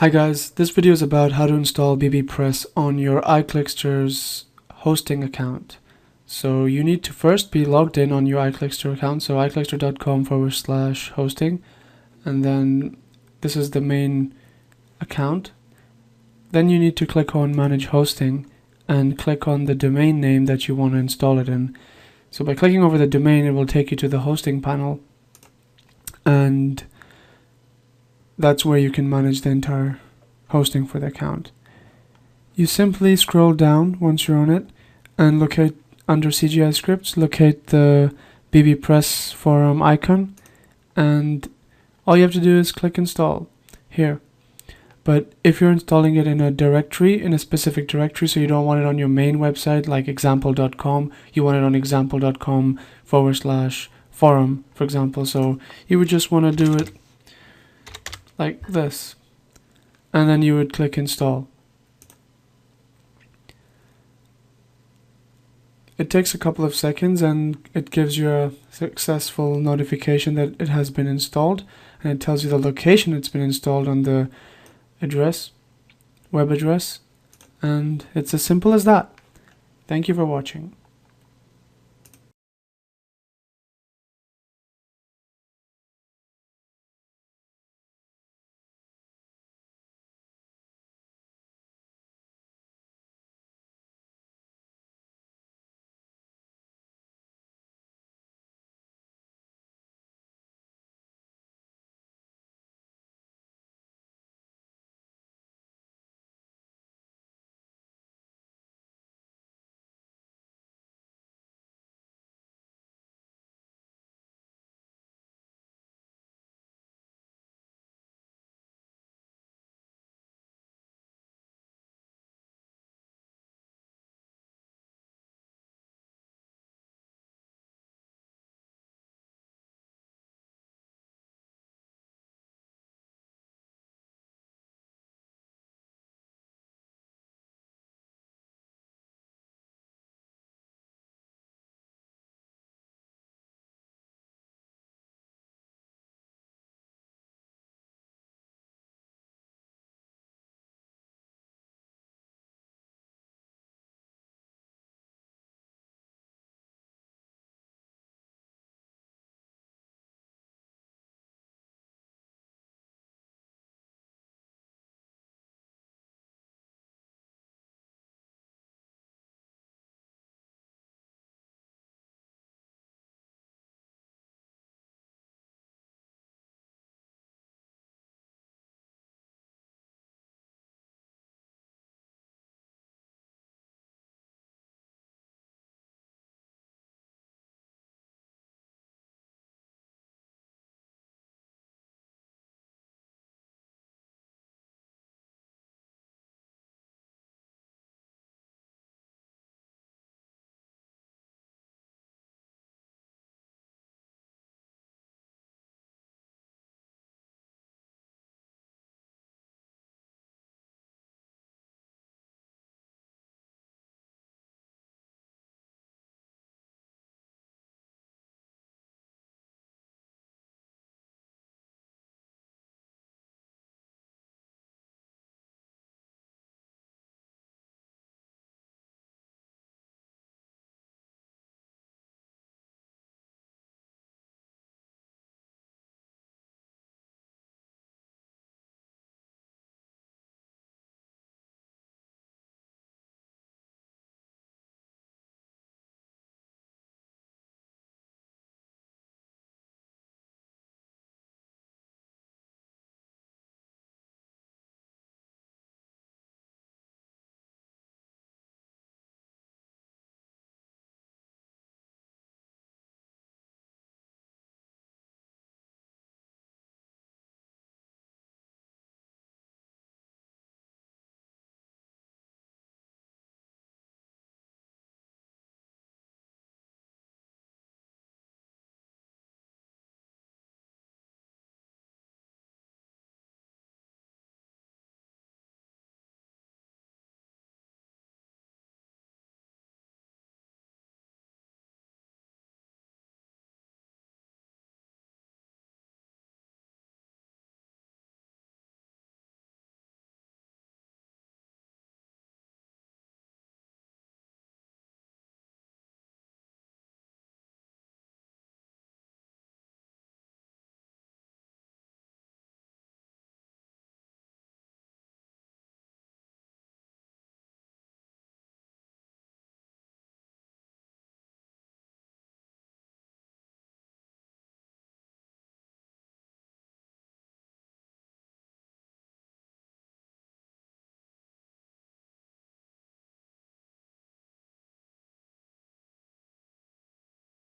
Hi guys, this video is about how to install BBPress on your iClicksters hosting account. So you need to first be logged in on your iClickster account, so iClickster.com/hosting, and then this is the main account. Then you need to click on Manage Hosting and click on the domain name that you want to install it in. So by clicking over the domain, it will take you to the hosting panel, and that's where you can manage the entire hosting for the account. You simply scroll down once you're on it and locate under CGI scripts, locate the BBPress forum icon, and all you have to do is click install here. But if you're installing it in a directory, in a specific directory, so you don't want it on your main website like example.com, you want it on example.com/forum, for example. So you would just want to do it like this, and then you would click install. It takes a couple of seconds and it gives you a successful notification that it has been installed, and it tells you the location it's been installed on the address, web address, and it's as simple as that. Thank you for watching.